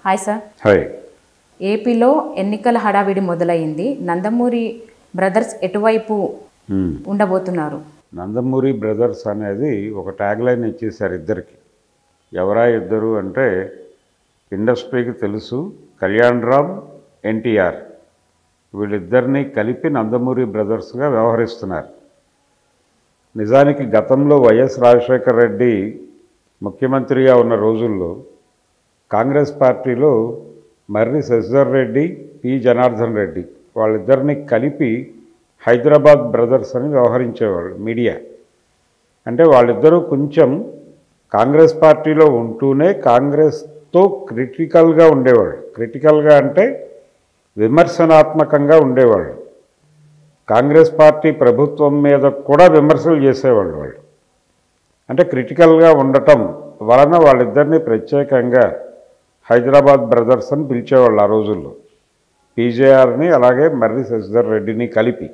Hi sir. Hi. ఏపీలో ఎన్నికల హడావిడి మొదలైంది. నందమూరి బ్రదర్స్ ఎటువైపు ఉండబోతున్నారు? నందమూరి బ్రదర్స్ అనేది ఒక ట్యాగ్ లైన్ ఇచ్చేసారు ఇద్దరికి. ఎవరా ఇద్దరు అంటే ఇండస్ట్రీకి తెలుసు, కళ్యాణ్ రామ్, ఎన్టీఆర్ వీళ్ళిద్దరినీ కలిపి నందమూరి బ్రదర్స్గా వ్యవహరిస్తున్నారు. నిజానికి గతంలో వైఎస్ రాజశేఖర రెడ్డి ముఖ్యమంత్రిగా ఉన్న రోజుల్లో కాంగ్రెస్ పార్టీలో మర్రి శశిధర్ రెడ్డి, పి జనార్దన్ రెడ్డి వాళ్ళిద్దరినీ కలిపి హైదరాబాద్ బ్రదర్స్ అని వ్యవహరించేవాళ్ళు మీడియా. అంటే వాళ్ళిద్దరూ కొంచెం కాంగ్రెస్ పార్టీలో ఉంటూనే కాంగ్రెస్తో క్రిటికల్గా ఉండేవాళ్ళు. క్రిటికల్గా అంటే విమర్శనాత్మకంగా ఉండేవాళ్ళు. కాంగ్రెస్ పార్టీ ప్రభుత్వం మీద కూడా విమర్శలు చేసేవాళ్ళు వాళ్ళు. అంటే క్రిటికల్గా ఉండటం వలన వాళ్ళిద్దరినీ ప్రత్యేకంగా హైదరాబాద్ బ్రదర్స్ అని పిలిచేవాళ్ళు ఆ రోజుల్లో, పీజేఆర్ని అలాగే మర్రి శశిధర్ రెడ్డిని కలిపి.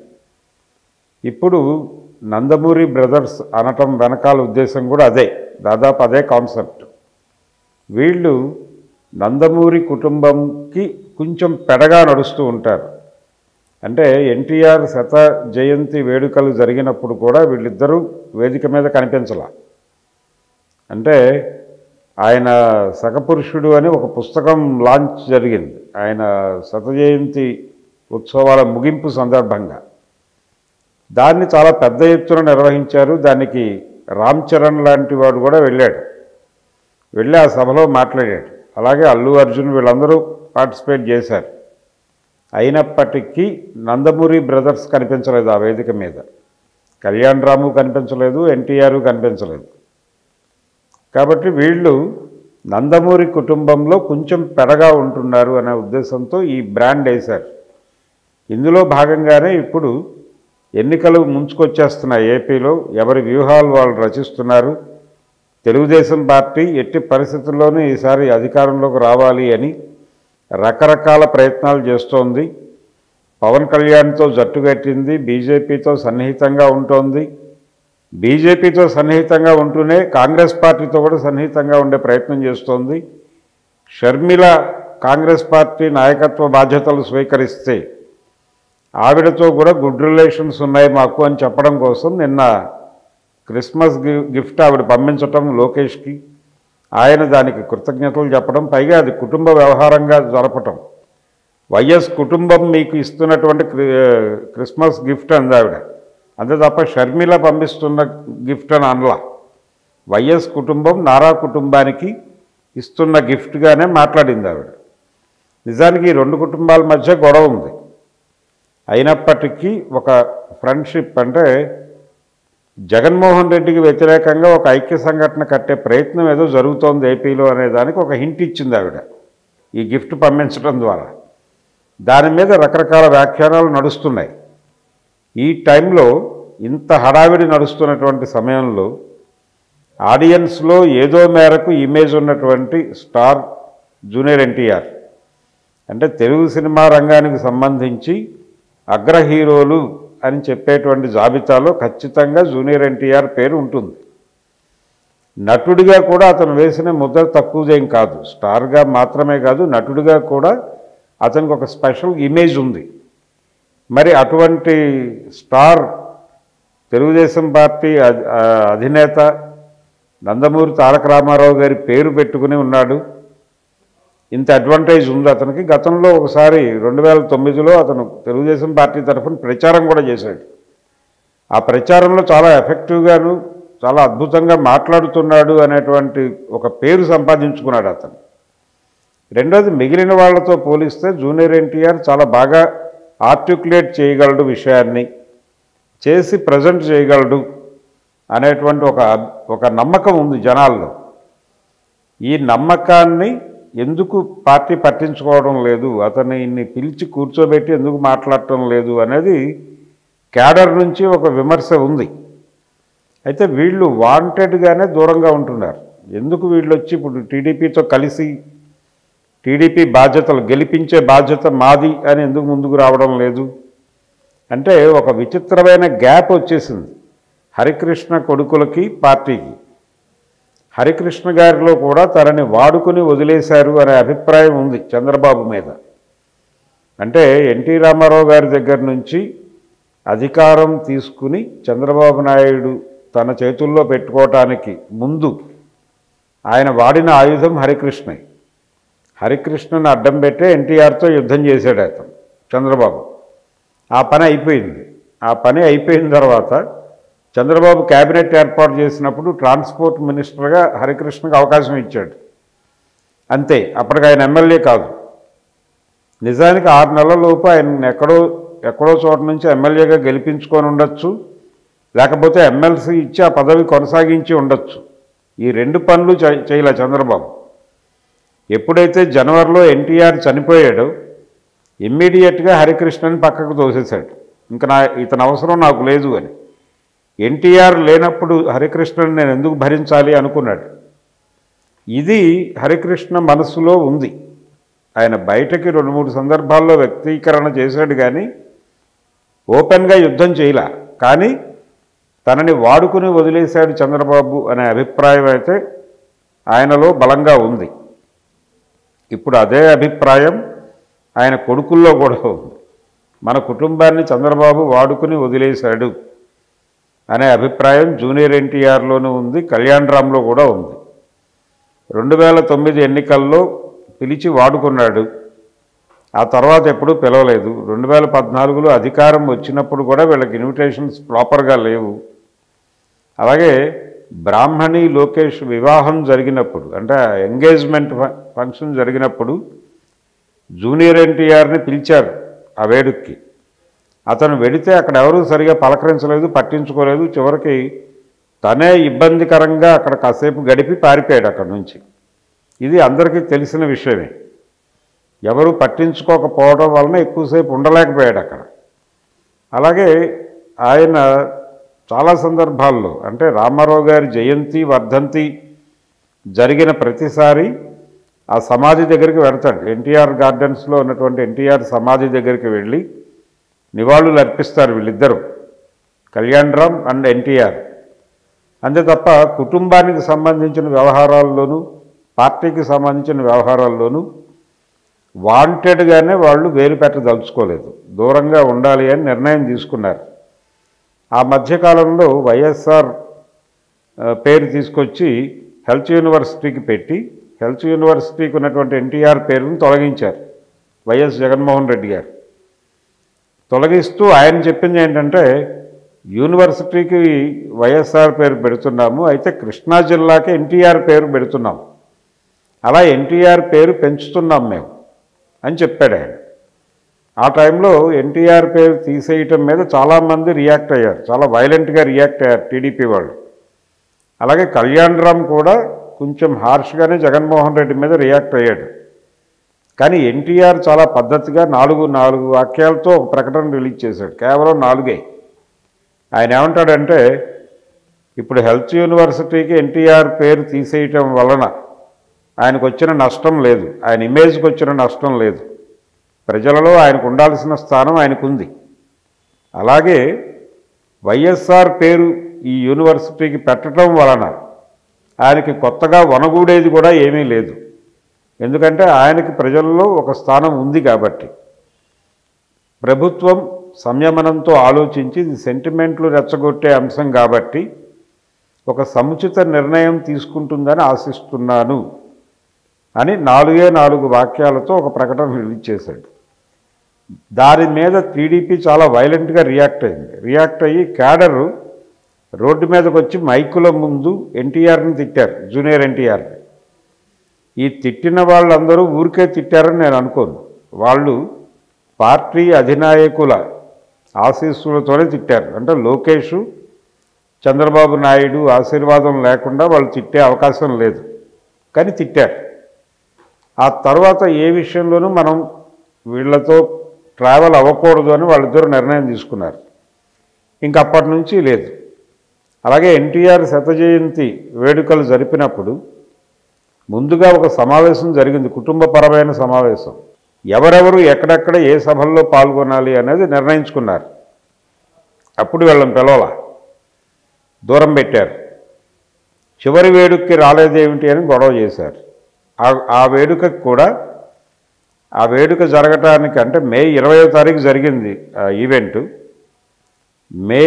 ఇప్పుడు నందమూరి బ్రదర్స్ అనటం వెనకాల ఉద్దేశం కూడా అదే, దాదాపు అదే కాన్సెప్ట్. వీళ్ళు నందమూరి కుటుంబంకి కొంచెం పెడగా నడుస్తూ ఉంటారు. అంటే ఎన్టీఆర్ శత జయంతి వేడుకలు జరిగినప్పుడు కూడా వీళ్ళిద్దరూ వేదిక మీద కనిపించాల. అంటే ఆయన సకపురుషుడు అని ఒక పుస్తకం లాంచ్ జరిగింది ఆయన శత జయంతి ఉత్సవాల ముగింపు సందర్భంగా. దాన్ని చాలా పెద్ద ఎత్తున నిర్వహించారు. దానికి రామ్ చరణ్ లాంటి వాడు కూడా వెళ్ళి ఆ సభలో మాట్లాడాడు. అలాగే అల్లు అర్జున్ వీళ్ళందరూ పార్టిసిపేట్ చేశారు. అయినప్పటికీ నందమూరి బ్రదర్స్ కనిపించలేదు ఆ వేదిక మీద. కళ్యాణ్ రాము కనిపించలేదు, ఎన్టీఆర్ కనిపించలేదు. కాబట్టి వీళ్ళు నందమూరి కుటుంబంలో కొంచెం పెడగా ఉంటున్నారు అనే ఉద్దేశంతో ఈ బ్రాండ్ వేశారు. ఇందులో భాగంగానే ఇప్పుడు ఎన్నికలు ముంచుకొచ్చేస్తున్నాయి. ఏపీలో ఎవరి వ్యూహాలు వాళ్ళు రచిస్తున్నారు. తెలుగుదేశం పార్టీ ఎట్టి పరిస్థితుల్లోనూ ఈసారి అధికారంలోకి రావాలి అని రకరకాల ప్రయత్నాలు చేస్తోంది. పవన్ కళ్యాణ్తో జట్టు కట్టింది, బీజేపీతో సన్నిహితంగా ఉంటోంది. బీజేపీతో సన్నిహితంగా ఉంటూనే కాంగ్రెస్ పార్టీతో కూడా సన్నిహితంగా ఉండే ప్రయత్నం చేస్తోంది. షర్మిల కాంగ్రెస్ పార్టీ నాయకత్వ బాధ్యతలు స్వీకరిస్తే ఆవిడతో కూడా గుడ్ రిలేషన్స్ ఉన్నాయి మాకు అని చెప్పడం కోసం నిన్న క్రిస్మస్ గిఫ్ట్ ఆవిడ పంపించటం లోకేష్కి, ఆయన దానికి కృతజ్ఞతలు చెప్పడం, పైగా అది కుటుంబ వ్యవహారంగా జరపటం. వైఎస్ కుటుంబం మీకు ఇస్తున్నటువంటి క్రిస్మస్ గిఫ్ట్ అంది ఆవిడ. అంతే తప్ప షర్మిల పంపిస్తున్న గిఫ్ట్ అని అనలా. వైఎస్ కుటుంబం నారా కుటుంబానికి ఇస్తున్న గిఫ్ట్గానే మాట్లాడింది ఆవిడ. నిజానికి ఈ రెండు కుటుంబాల మధ్య గొడవ ఉంది. అయినప్పటికీ ఒక ఫ్రెండ్షిప్, అంటే జగన్మోహన్ రెడ్డికి వ్యతిరేకంగా ఒక ఐక్య సంఘటన కట్టే ప్రయత్నం ఏదో జరుగుతోంది ఏపీలో అనే దానికి ఒక హింట్ ఇచ్చింది ఆవిడ ఈ గిఫ్ట్ పంపించడం ద్వారా. దాని మీద రకరకాల వ్యాఖ్యానాలు నడుస్తున్నాయి. ఈ టైంలో ఇంత హడావిడి నడుస్తున్నటువంటి సమయంలో ఆడియన్స్లో ఏదో మేరకు ఇమేజ్ ఉన్నటువంటి స్టార్ జూనియర్ ఎన్టీఆర్, అంటే తెలుగు సినిమా రంగానికి సంబంధించి అగ్ర హీరోలు అని చెప్పేటువంటి జాబితాలో ఖచ్చితంగా జూనియర్ ఎన్టీఆర్ పేరు ఉంటుంది. నటుడిగా కూడా అతను వేసిన ముద్ర తక్కువదేం కాదు. స్టార్గా మాత్రమే కాదు, నటుడిగా కూడా అతనికి ఒక స్పెషల్ ఇమేజ్ ఉంది. మరి అటువంటి స్టార్ తెలుగుదేశం పార్టీ అధినేత నందమూరి తారక రామారావు గారి పేరు పెట్టుకుని ఉన్నాడు. ఇంత అడ్వాంటేజ్ ఉంది అతనికి. గతంలో ఒకసారి 2009లో అతను తెలుగుదేశం పార్టీ తరఫున ప్రచారం కూడా చేశాడు. ఆ ప్రచారంలో చాలా ఎఫెక్టివ్గాను చాలా అద్భుతంగా మాట్లాడుతున్నాడు అనేటువంటి ఒక పేరు సంపాదించుకున్నాడు అతను. రెండోది, మిగిలిన వాళ్ళతో పోలిస్తే జూనియర్ ఎన్టీఆర్ చాలా బాగా ఆర్టికులేట్ చేయగలడు, విషయాన్ని చేసి ప్రజెంట్ చేయగలడు అనేటువంటి ఒక నమ్మకం ఉంది జనాల్లో. ఈ నమ్మకాన్ని ఎందుకు పార్టీ పట్టించుకోవడం లేదు, అతన్ని పిలిచి కూర్చోబెట్టి ఎందుకు మాట్లాడటం లేదు అనేది క్యాడర్ నుంచి ఒక విమర్శ ఉంది. అయితే వీళ్ళు వాంటెడ్గానే దూరంగా ఉంటున్నారు. ఎందుకు వీళ్ళు వచ్చి ఇప్పుడు టీడీపీతో కలిసి టీడీపీ బాధ్యతలు గెలిపించే బాధ్యత మాది అని ఎందుకు ముందుకు రావడం లేదు అంటే ఒక విచిత్రమైన గ్యాప్ వచ్చేసింది హరికృష్ణ కొడుకులకి పార్టీకి. హరికృష్ణ గారిలో కూడా తనని వాడుకుని వదిలేశారు అనే అభిప్రాయం ఉంది చంద్రబాబు మీద. అంటే ఎన్టీ రామారావు గారి దగ్గర నుంచి అధికారం తీసుకుని చంద్రబాబు నాయుడు తన చేతుల్లో పెట్టుకోవటానికి ముందు ఆయన వాడిన ఆయుధం హరికృష్ణ. హరికృష్ణను అడ్డం పెట్టే ఎన్టీఆర్తో యుద్ధం చేశాడు అతను చంద్రబాబు. ఆ పని అయిపోయింది. ఆ పని అయిపోయిన తర్వాత చంద్రబాబు క్యాబినెట్ ఏర్పాటు చేసినప్పుడు ట్రాన్స్పోర్ట్ మినిస్టర్గా హరికృష్ణకు అవకాశం ఇచ్చాడు. అంతే, అప్పటికి ఆయన ఎమ్మెల్యే కాదు. నిజానికి 6 నెలల లోపు ఆయన ఎక్కడో చోట నుంచి ఎమ్మెల్యేగా గెలిపించుకొని ఉండొచ్చు, లేకపోతే ఎమ్మెల్సీ ఇచ్చి ఆ పదవి కొనసాగించి ఉండొచ్చు. ఈ 2 పనులు చేయలే చంద్రబాబు. ఎప్పుడైతే జనవరిలో ఎన్టీఆర్ చనిపోయాడో ఇమ్మీడియట్గా హరికృష్ణని పక్కకు తోసేశాడు. ఇంకా ఇతని అవసరం నాకు లేదు అని. ఎన్టీఆర్ లేనప్పుడు హరికృష్ణని నేను ఎందుకు భరించాలి అనుకున్నాడు. ఇది హరికృష్ణ మనసులో ఉంది. ఆయన బయటకి 2-3 సందర్భాల్లో వ్యక్తీకరణ చేశాడు, కానీ ఓపెన్గా యుద్ధం చేయలే. కానీ తనని వాడుకుని వదిలేశాడు చంద్రబాబు అనే అభిప్రాయం అయితే ఆయనలో బలంగా ఉంది. ఇప్పుడు అదే అభిప్రాయం ఆయన కొడుకుల్లో కూడా ఉంది. మన కుటుంబాన్ని చంద్రబాబు వాడుకుని వదిలేశాడు అనే అభిప్రాయం జూనియర్ ఎన్టీఆర్లోనూ ఉంది, కళ్యాణ్ రామ్లో కూడా ఉంది. 2009 ఎన్నికల్లో పిలిచి వాడుకున్నాడు. ఆ తర్వాత ఎప్పుడూ పిలవలేదు. 2014లో అధికారం వచ్చినప్పుడు కూడా వీళ్ళకి ఇన్విటేషన్స్ ప్రాపర్గా లేవు. అలాగే బ్రాహ్మణి లోకేష్ వివాహం జరిగినప్పుడు, అంటే ఎంగేజ్మెంట్ ఫంక్షన్ జరిగినప్పుడు జూనియర్ ఎన్టీఆర్ని పిలిచారు ఆ వేడుక్కి. అతను వెడితే అక్కడ ఎవరూ సరిగా పలకరించలేదు, పట్టించుకోలేదు. చివరికి తనే ఇబ్బందికరంగా అక్కడ కాసేపు గడిపి పారిపోయాడు అక్కడి నుంచి. ఇది అందరికీ తెలిసిన విషయమే. ఎవరు పట్టించుకోకపోవడం వలన ఎక్కువసేపు ఉండలేకపోయాడు అక్కడ. అలాగే ఆయన చాలా సందర్భాల్లో, అంటే రామారావు గారి జయంతి వర్ధంతి జరిగిన ప్రతిసారి ఆ సమాధి దగ్గరికి వెళ్తాడు. ఎన్టీఆర్ గార్డెన్స్లో ఉన్నటువంటి ఎన్టీఆర్ సమాధి దగ్గరికి వెళ్ళి నివాళులు అర్పిస్తారు వీళ్ళిద్దరూ, కళ్యాణ్ రామ్ అండ్ ఎన్టీఆర్. అంతే తప్ప కుటుంబానికి సంబంధించిన వ్యవహారాల్లోనూ పార్టీకి సంబంధించిన వ్యవహారాల్లోనూ వాంటెడ్గానే వాళ్ళు వేలు పెట్టదలుచుకోలేదు. దూరంగా ఉండాలి అని నిర్ణయం తీసుకున్నారు. ఆ మధ్యకాలంలో వైఎస్ఆర్ పేరు తీసుకొచ్చి హెల్త్ యూనివర్సిటీకి పెట్టి హెల్త్ యూనివర్సిటీకి ఉన్నటువంటి ఎన్టీఆర్ పేరును తొలగించారు వైఎస్ జగన్మోహన్ రెడ్డి గారు. తొలగిస్తూ ఆయన చెప్పింది ఏంటంటే, యూనివర్సిటీకి వైఎస్ఆర్ పేరు పెడుతున్నాము, అయితే కృష్ణా జిల్లాకి ఎన్టీఆర్ పేరు పెడుతున్నాం, అలా ఎన్టీఆర్ పేరు పెంచుతున్నాం మేము అని చెప్పాడు ఆయన. ఆ టైంలో ఎన్టీఆర్ పేరు తీసేయటం మీద చాలామంది రియాక్ట్ అయ్యారు, చాలా వైలెంట్గా రియాక్ట్ అయ్యారు టీడీపీ వాళ్ళు. అలాగే కళ్యాణ్ రామ్ కూడా కొంచెం హార్ష్గానే జగన్మోహన్ రెడ్డి మీద రియాక్ట్ అయ్యాడు. కానీ ఎన్టీఆర్ చాలా పద్ధతిగా 4 వాక్యాలతో ఒక ప్రకటన రిలీజ్ చేశాడు, కేవలం 4. ఆయన ఏమంటాడంటే, ఇప్పుడు హెల్త్ యూనివర్సిటీకి ఎన్టీఆర్ పేరు తీసేయటం వలన ఆయనకు వచ్చిన నష్టం లేదు, ఆయన ఇమేజ్కి వచ్చిన నష్టం లేదు, ప్రజలలో ఆయనకు ఉండాల్సిన స్థానం ఆయనకుంది. అలాగే వైఎస్ఆర్ పేరు ఈ యూనివర్సిటీకి పెట్టడం వలన ఆయనకి కొత్తగా వనగూడేది కూడా ఏమీ లేదు. ఎందుకంటే ఆయనకి ప్రజల్లో ఒక స్థానం ఉంది కాబట్టి. ప్రభుత్వం సంయమనంతో ఆలోచించి ఇది సెంటిమెంట్లు రెచ్చగొట్టే అంశం కాబట్టి ఒక సముచిత నిర్ణయం తీసుకుంటుందని ఆశిస్తున్నాను అని 4 వాక్యాలతో ఒక ప్రకటన రిలీజ్ చేశాడు. దాని మీద టీడీపీ చాలా వైలెంట్గా రియాక్ట్ అయింది. రియాక్ట్ అయ్యి క్యాడరు రోడ్డు మీదకి వచ్చి మైకుల ముందు ఎన్టీఆర్ని తిట్టారు, జూనియర్ ఎన్టీఆర్ని. ఈ తిట్టిన వాళ్ళందరూ ఊరికే తిట్టారని నేను అనుకోను. వాళ్ళు పార్టీ అధినాయకుల ఆశీస్సులతోనే తిట్టారు. అంటే లోకేష్, చంద్రబాబు నాయుడు ఆశీర్వాదం లేకుండా వాళ్ళు తిట్టే అవకాశం లేదు, కానీ తిట్టారు. ఆ తర్వాత ఏ విషయంలోనూ మనం వీళ్లతో ట్రావెల్ అవ్వకూడదు అని వాళ్ళిద్దరూ నిర్ణయం తీసుకున్నారు. ఇంక అప్పటి నుంచి లేదు. అలాగే ఎన్టీఆర్ శత జయంతి వేడుకలు జరిపినప్పుడు ముందుగా ఒక సమావేశం జరిగింది, కుటుంబపరమైన సమావేశం. ఎవరెవరు ఎక్కడెక్కడ ఏ సభల్లో పాల్గొనాలి అనేది నిర్ణయించుకున్నారు. అప్పుడు వీళ్ళని పిలవాల, దూరం పెట్టారు. చివరి వేడుకకి రాలేదేమిటి అని గొడవ చేశారు. ఆ వేడుకకు కూడా ఆ వేడుక జరగటానికి అంటే మే 20వ తారీఖు జరిగింది ఈవెంటు. మే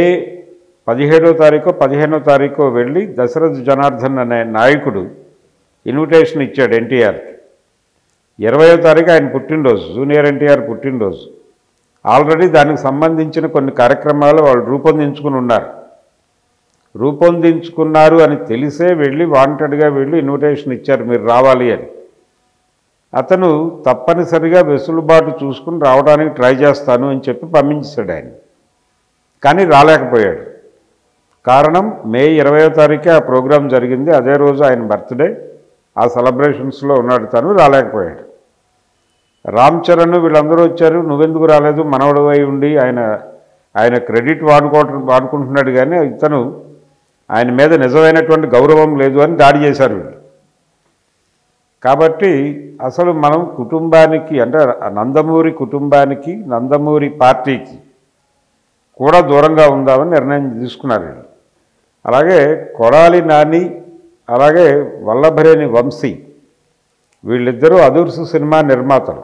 17వ తారీఖు 15వ తారీఖు వెళ్ళి దశరథ్ జనార్దన్ అనే నాయకుడు ఇన్విటేషన్ ఇచ్చాడు ఎన్టీఆర్కి. 20వ తారీఖు ఆయన పుట్టినరోజు, జూనియర్ ఎన్టీఆర్ పుట్టినరోజు. ఆల్రెడీ దానికి సంబంధించిన కొన్ని కార్యక్రమాలు వాళ్ళు రూపొందించుకున్నారు అని తెలిసే వెళ్ళి వాంటెడ్గా వెళ్ళి ఇన్విటేషన్ ఇచ్చారు, మీరు రావాలి అని. అతను తప్పనిసరిగా వెసులుబాటు చూసుకుని రావడానికి ట్రై చేస్తాను అని చెప్పి పంపించాడు ఆయన. కానీ రాలేకపోయాడు. కారణం మే 20వ తారీఖే ఆ ప్రోగ్రాం జరిగింది, అదే రోజు ఆయన బర్త్డే. ఆ సెలబ్రేషన్స్లో ఉన్నాడు, తను రాలేకపోయాడు. రామ్ చరణ్ వీళ్ళందరూ వచ్చారు, నువ్వెందుకు రాలేదు, మనవడు అయి ఉండి ఆయన క్రెడిట్ వాడుకుంటున్నాడు, కానీ ఇతను ఆయన మీద నిజమైనటువంటి గౌరవం లేదు అని దాడి చేశారు వీళ్ళు. కాబట్టి అసలు మనం కుటుంబానికి అంటే నందమూరి కుటుంబానికి నందమూరి పార్టీకి కూడా దూరంగా ఉందామని నిర్ణయం తీసుకున్నారు వీళ్ళు. అలాగే కొడాలి నాని అలాగే వల్లభనేని వంశీ వీళ్ళిద్దరూ అదుర్సు సినిమా నిర్మాతలు.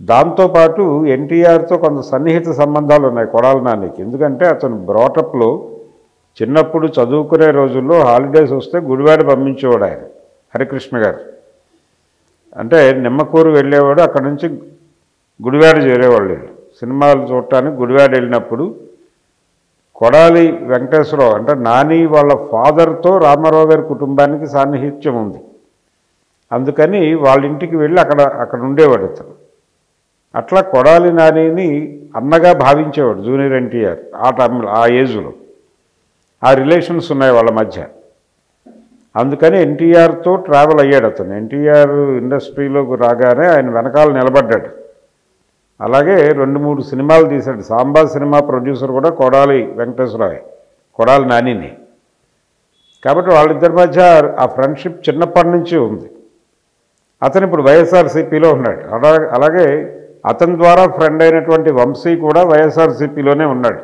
దాంతోపాటు ఎన్టీఆర్తో కొంత సన్నిహిత సంబంధాలు ఉన్నాయి కొడాలి నానికి. ఎందుకంటే అతను బ్రాటప్లో చిన్నప్పుడు చదువుకునే రోజుల్లో హాలిడేస్ వస్తే గుడివాడ పంపించేవాడు ఆయన, హరికృష్ణ గారు. అంటే నిమ్మకూరు వెళ్ళేవాడు, అక్కడి నుంచి గుడివాడ చేరేవాళ్ళు. సినిమాలు చూడటానికి గుడివాడ వెళ్ళినప్పుడు కొడాలి వెంకటేశ్వరరావు అంటే నాని వాళ్ళ ఫాదర్తో రామారావు గారి కుటుంబానికి సాన్నిహిత్యం ఉంది. అందుకని వాళ్ళ ఇంటికి వెళ్ళి అక్కడ ఉండేవాడు అతను. అట్లా కొడాలి నానిని అన్నగా భావించేవాడు జూనియర్ ఎన్టీఆర్ ఆ ఏజ్లో. ఆ రిలేషన్స్ ఉన్నాయి వాళ్ళ మధ్య. అందుకని ఎన్టీఆర్తో ట్రావెల్ అయ్యాడు అతను. ఎన్టీఆర్ ఇండస్ట్రీలోకి రాగానే ఆయన వెనకాల నిలబడ్డాడు. అలాగే 2-3 సినిమాలు తీశాడు. సాంబా సినిమా ప్రొడ్యూసర్ కూడా కొడాలి వెంకటేశ్వరరావు, కొడాలి నానిని. కాబట్టి వాళ్ళిద్దరి మధ్య ఆ ఫ్రెండ్షిప్ చిన్నప్పటి నుంచి ఉంది. అతను ఇప్పుడు వైఎస్ఆర్సీపీలో ఉన్నాడు. అలాగే అతని ద్వారా ఫ్రెండ్ అయినటువంటి వంశీ కూడా వైఎస్ఆర్సీపీలోనే ఉన్నాడు.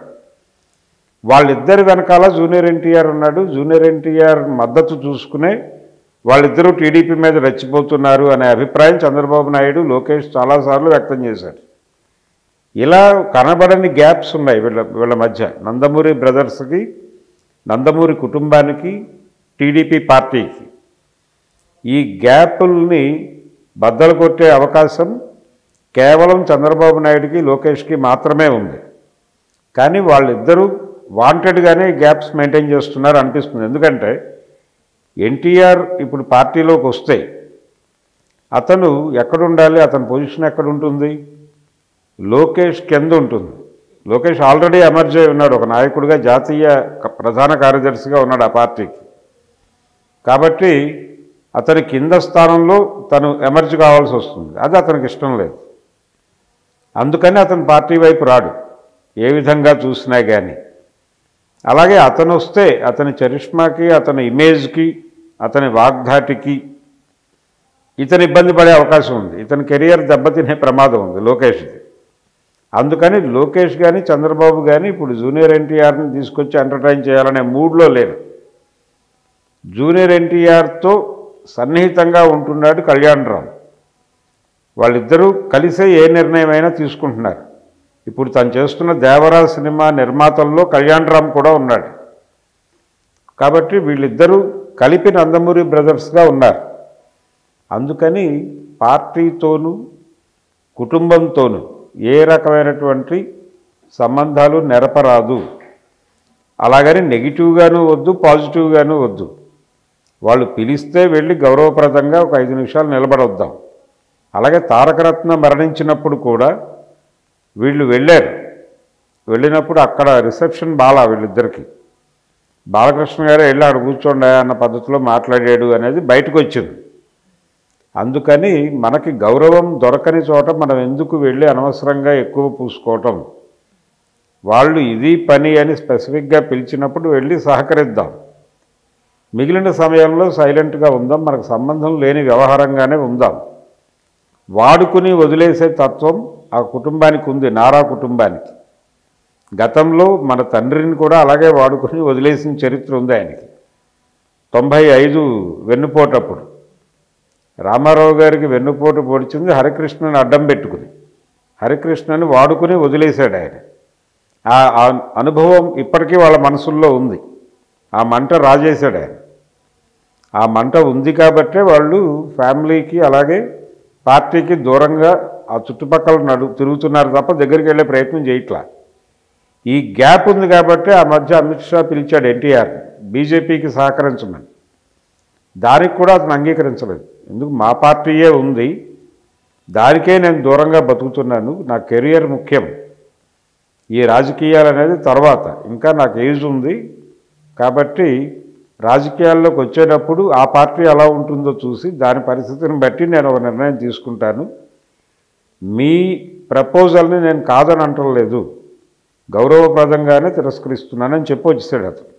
వాళ్ళిద్దరి వెనకాల జూనియర్ ఎన్టీఆర్ ఉన్నాడు. జూనియర్ ఎన్టీఆర్ మద్దతు చూసుకునే వాళ్ళిద్దరూ టీడీపీ మీద రెచ్చిపోతున్నారు అనే అభిప్రాయం చంద్రబాబు నాయుడు, లోకేష్ చాలాసార్లు వ్యక్తం చేశారు. ఇలా కనబడని గ్యాప్స్ ఉన్నాయి వీళ్ళ మధ్య, నందమూరి బ్రదర్స్కి, నందమూరి కుటుంబానికి, టీడీపీ పార్టీకి. ఈ గ్యాపుల్ని బద్దలు కొట్టే అవకాశం కేవలం చంద్రబాబు నాయుడికి, లోకేష్కి మాత్రమే ఉంది. కానీ వాళ్ళిద్దరూ వాంటెడ్గానే గ్యాప్స్ మెయింటైన్ చేస్తున్నారు అనిపిస్తుంది. ఎందుకంటే ఎన్టీఆర్ ఇప్పుడు పార్టీలోకి వస్తే అతను ఎక్కడుండాలి, అతని పొజిషన్ ఎక్కడుంటుంది? లోకేష్ కింద ఉంటుంది. లోకేష్ ఆల్రెడీ ఎమర్జ్ అయి ఉన్నాడు, ఒక నాయకుడిగా జాతీయ ప్రధాన కార్యదర్శిగా ఉన్నాడు ఆ పార్టీకి. కాబట్టి అతని కింద స్థానంలో తను ఎమర్జ్ కావాల్సి వస్తుంది. అది అతనికి ఇష్టం లేదు. అందుకని అతను పార్టీ వైపు రాడు ఏ విధంగా చూసినా కానీ. అలాగే అతను వస్తే అతని చరిష్మాకి, అతని ఇమేజ్కి, అతని వాగ్ధాటికి ఇతను ఇబ్బంది పడే అవకాశం ఉంది. ఇతని కెరియర్ దెబ్బతినే ప్రమాదం ఉంది లోకేష్ది. అందుకని లోకేష్ కానీ చంద్రబాబు కానీ ఇప్పుడు జూనియర్ ఎన్టీఆర్ని తీసుకొచ్చి ఎంటర్టైన్ చేయాలనే మూడ్లో లేరు. జూనియర్ ఎన్టీఆర్తో సన్నిహితంగా ఉంటున్నాడు కళ్యాణరామ్. వాళ్ళిద్దరూ కలిసే ఏ నిర్ణయమైనా తీసుకుంటున్నారు. ఇప్పుడు తను చేస్తున్న దేవరా సినిమా నిర్మాతల్లో కళ్యాణరామ్ కూడా ఉన్నాడు. కాబట్టి వీళ్ళిద్దరూ కలిపి నందమూరి బ్రదర్స్గా ఉన్నారు. అందుకని పార్టీతోనూ కుటుంబంతోనూ ఏ రకమైనటువంటి సంబంధాలు నెరపరాదు. అలాగని నెగిటివ్గాను వద్దు, పాజిటివ్గాను వద్దు. వాళ్ళు పిలిస్తే వెళ్ళి గౌరవప్రదంగా ఒక 5 నిమిషాలు నిలబడొద్దాం. అలాగే తారకరత్న మరణించినప్పుడు కూడా వీళ్ళు వెళ్ళారు. వెళ్ళినప్పుడు అక్కడ రిసెప్షన్ వీళ్ళిద్దరికీ బాలకృష్ణ గారే వెళ్ళి అక్కడ కూర్చోండి అన్న పద్ధతిలో మాట్లాడాడు అనేది బయటకు వచ్చింది. అందుకని మనకి గౌరవం దొరకని చోట మనం ఎందుకు వెళ్ళి అనవసరంగా ఎక్కువ పూసుకోవటం? వాళ్ళు ఇది పని అని స్పెసిఫిక్గా పిలిచినప్పుడు వెళ్ళి సహకరిద్దాం. మిగిలిన సమయంలో సైలెంట్గా ఉందాం, మనకు సంబంధం లేని వ్యవహారంగానే ఉందాం. వాడుకుని వదిలేసే తత్వం ఆ కుటుంబానికి ఉంది, నారా కుటుంబానికి. గతంలో మన తండ్రిని కూడా అలాగే వాడుకుని వదిలేసిన చరిత్ర ఉంది ఆయనకి. 95 వెన్నుపోటప్పుడు రామారావు గారికి వెన్నుపోటు పొడిచింది హరికృష్ణని అడ్డం పెట్టుకుని, హరికృష్ణని వాడుకుని వదిలేశాడు ఆయన. ఆ అనుభవం ఇప్పటికీ వాళ్ళ మనసుల్లో ఉంది. ఆ మంట రాజేశాడు ఆయన. ఆ మంట ఉంది కాబట్టే వాళ్ళు ఫ్యామిలీకి అలాగే పార్టీకి దూరంగా ఆ చుట్టుపక్కల తిరుగుతున్నారు తప్ప దగ్గరికి వెళ్ళే ప్రయత్నం చేయట్లా. ఈ గ్యాప్ ఉంది కాబట్టి ఆ మధ్య అమిత్ షా పిలిచాడు ఎన్టీఆర్ బీజేపీకి సహకరించమని. దానికి కూడా అతను అంగీకరించలేదు. ఎందుకు, మా పార్టీయే ఉంది, దానికే నేను దూరంగా బతుకుతున్నాను, నా కెరియర్ ముఖ్యం, ఈ రాజకీయాలు అనేది తర్వాత, ఇంకా నాకు ఏజ్ ఉంది కాబట్టి రాజకీయాల్లోకి వచ్చేటప్పుడు ఆ పార్టీ ఎలా ఉంటుందో చూసి దాని పరిస్థితిని బట్టి నేను ఒక నిర్ణయం తీసుకుంటాను, మీ ప్రపోజల్ని నేను కాదని అంటలేదు, గౌరవప్రదంగానే తిరస్కరిస్తున్నానని చెప్పి వచ్చేసాడు అతను.